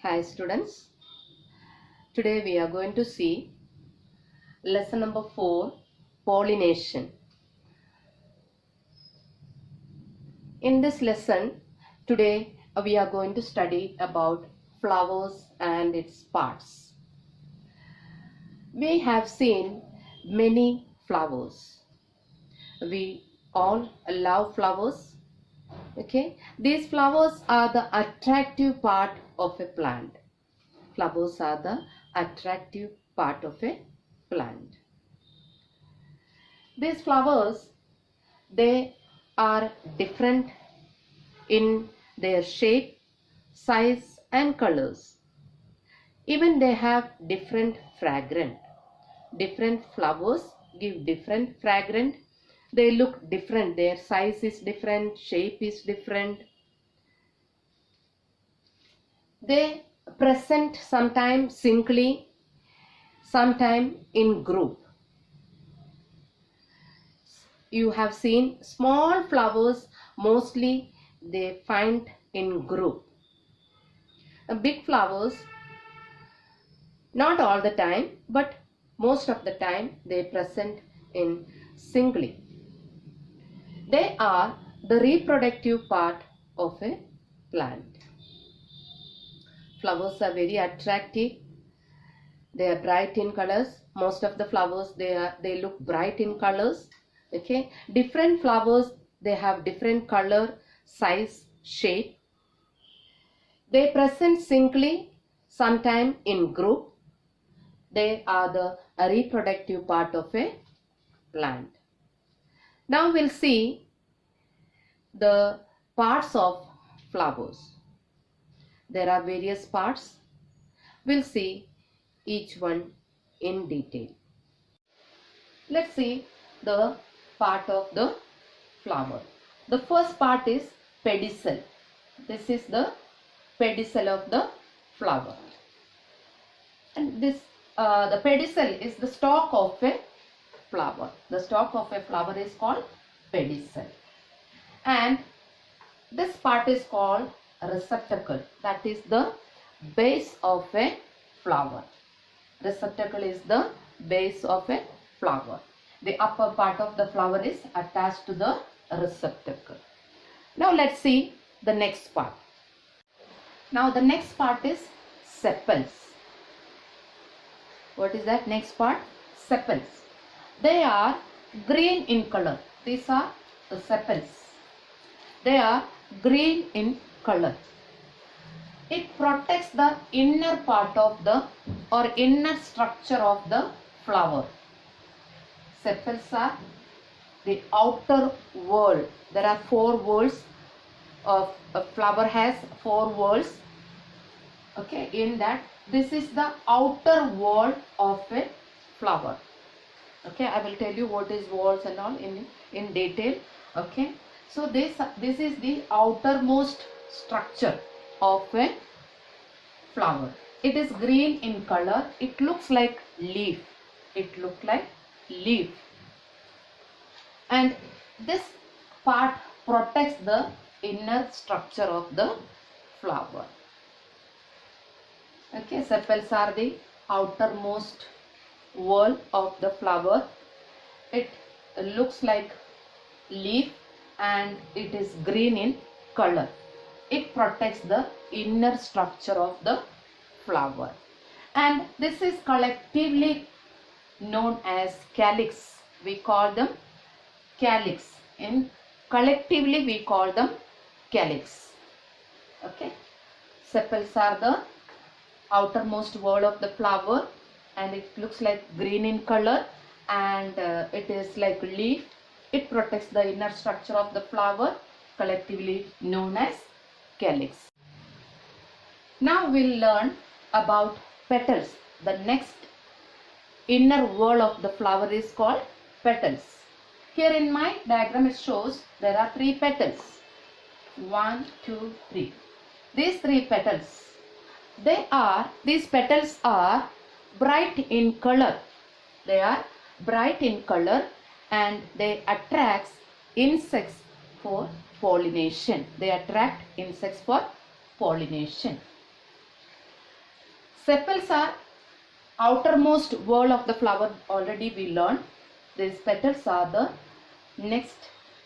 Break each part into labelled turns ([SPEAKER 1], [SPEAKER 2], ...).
[SPEAKER 1] Hi students, today we are going to see lesson number 4, pollination. In this lesson, today we are going to study about flowers and its parts. We have seen many flowers. We all love flowers. Okay, these flowers are the attractive part of a plant. Flowers are the attractive part of a plant. These flowers, they are different in their shape, size and colors. Even they have different fragrance. Different flowers give different fragrance. They look different. Their size is different, shape is different. They present sometimes singly, sometimes in group. You have seen small flowers, mostly they find in group. Big flowers, not all the time, but most of the time they present in singly. They are the reproductive part of a plant. Flowers are very attractive. They are bright in colors. Most of the flowers, they look bright in colors. Okay, different flowers, they have different color, size, shape. They present singly, sometime in group. They are the reproductive part of a plant. Now we'll see the parts of flowers. There are various parts. We'll see each one in detail. Let's see the part of the flower. The first part is pedicel. This is the pedicel of the flower. And this the pedicel is the stalk of a flower. The stalk of a flower is called pedicel. And this part is called receptacle. That is the base of a flower. Receptacle is the base of a flower. The upper part of the flower is attached to the receptacle. Now let's see the next part. Now the next part is sepals. What is that next part? Sepals. They are green in color. These are the sepals. They are green in color. It protects the inner part of the or inner structure of the flower. Sepals are the outer wall. There are 4 walls. A flower has 4 walls. Okay, in that, this is the outer wall of a flower. Okay, I will tell you what is walls and all in detail. Okay, so this is the outermost structure of a flower. It is green in color. It looks like leaf. It looks like leaf. And this part protects the inner structure of the flower. Okay, sepals are the outermost wall of the flower. It looks like leaf and it is green in color. It protects the inner structure of the flower. And this is collectively known as calyx. We call them calyx. Collectively we call them calyx. Okay. Sepals are the outermost wall of the flower and it looks like green in color and it is like leaf. It protects the inner structure of the flower, collectively known as calyx. Now we'll learn about petals. The next inner wall of the flower is called petals. Here in my diagram it shows there are 3 petals. 1, 2, 3. These 3 petals, these petals are bright in color. They are bright in color and they attract insects for pollination. They attract insects for pollination. Sepals are outermost wall of the flower, already we learned. These petals are the next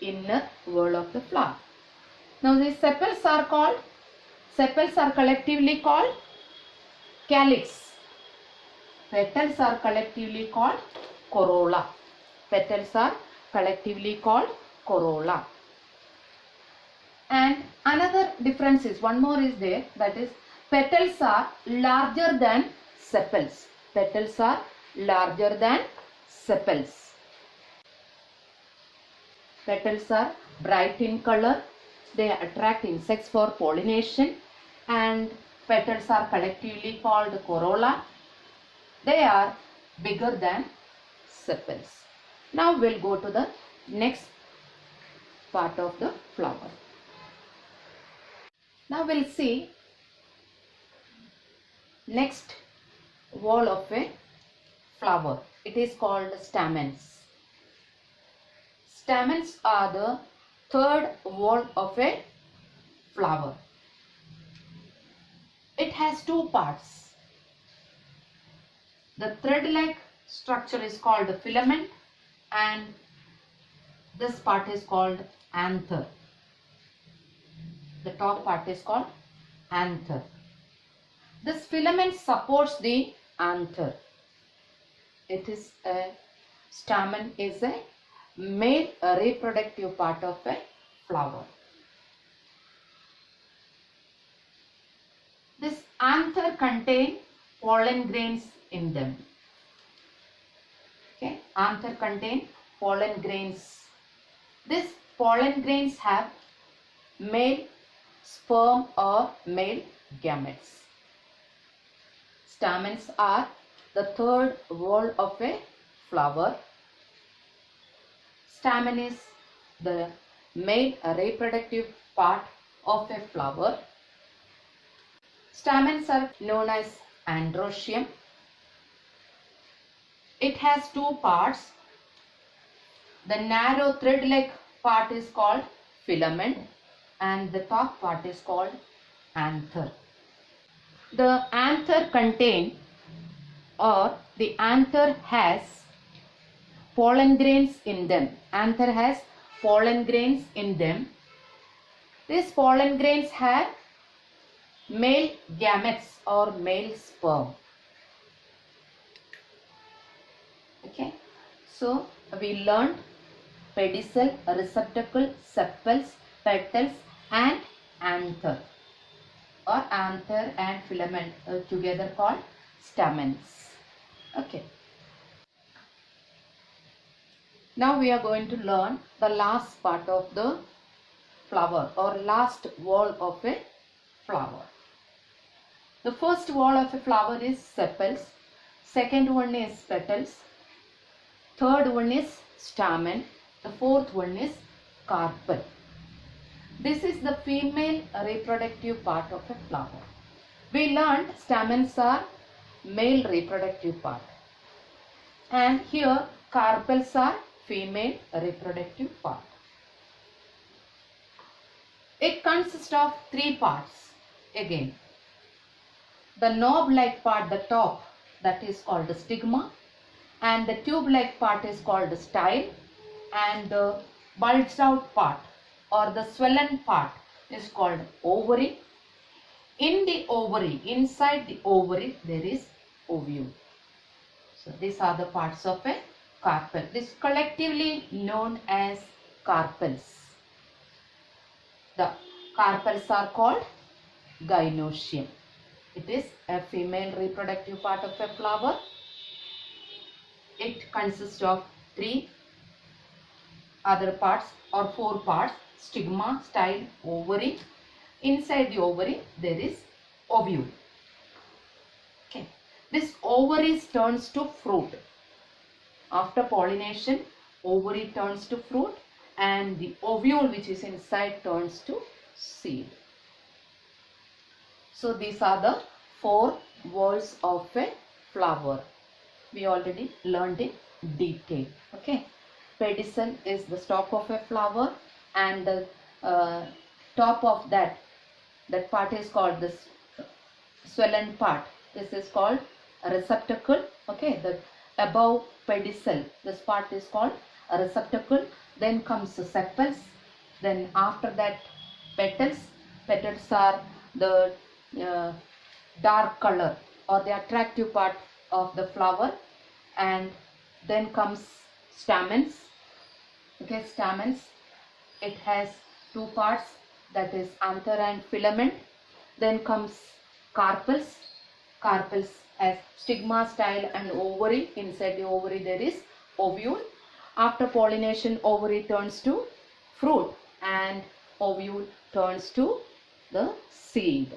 [SPEAKER 1] inner wall of the flower. Now these sepals are collectively called calyx. Petals are collectively called corolla. Petals are collectively called corolla. And another difference is, one more is there, that is petals are larger than sepals. Petals are larger than sepals. Petals are bright in color. They attract insects for pollination, and petals are collectively called corolla. They are bigger than sepals. Now we'll go to the next part of the flower. Now we'll see next wall of a flower. It is called stamens. Stamens are the third wall of a flower. It has two parts. The thread-like structure is called the filament, and this part is called anther. The top part is called anther. This filament supports the anther. It is a stamen is a male reproductive part of a flower. This anther contain pollen grains in them. Okay, anther contain pollen grains. These pollen grains have male sperm or male gametes. Stamens are the third wall of a flower. Stamen is the male reproductive part of a flower. Stamens are known as androecium. It has two parts. The narrow thread-like part is called filament, and the top part is called anther. The anther contain, or the anther has pollen grains in them. Anther has pollen grains in them. These pollen grains have male gametes or male sperm. Okay, so we learned pedicel, receptacle, sepals, petals and anther, or anther and filament together called stamens. Okay. Now we are going to learn the last part of the flower, or last wall of a flower. The first wall of a flower is sepals, second one is petals, third one is stamen, the fourth one is carpel. This is the female reproductive part of a flower. We learned stamens are male reproductive part, and here carpels are female reproductive part. It consists of three parts again. The knob-like part, the top, that is called the stigma, and the tube-like part is called the style, and the bulged out part or the swollen part is called ovary. In the ovary, inside the ovary, there is ovule. So these are the parts of a carpel. This is collectively known as carpels. The carpels are called gynoecium. It is a female reproductive part of a flower. It consists of three other parts or four parts: stigma, style, ovary. Inside the ovary there is ovule. Okay. This ovary turns to fruit. After pollination, ovary turns to fruit, and the ovule which is inside turns to seed. So these are the four walls of a flower. We already learned in detail. Okay. Pedicel is the stalk of a flower, and the top of that part is called the swollen part, This is called a receptacle. Okay, the above pedicel, this part is called a receptacle. Then comes the sepals. Then after that, petals. Petals are the dark color or the attractive part of the flower. And then comes stamens. Okay, stamens, it has two parts, that is anther and filament. Then comes carpels. Carpels has stigma, style and ovary. Inside the ovary there is ovule. After pollination, ovary turns to fruit and ovule turns to the seed.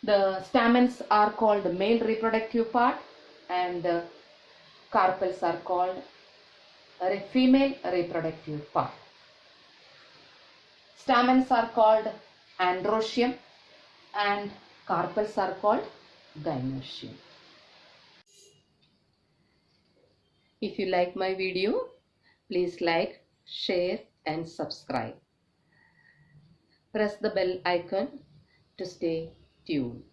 [SPEAKER 1] The stamens are called the male reproductive part and the carpels are called a female reproductive part. Stamens are called androecium and carpels are called gynoecium. If you like my video, please like, share and subscribe. Press the bell icon to stay tuned.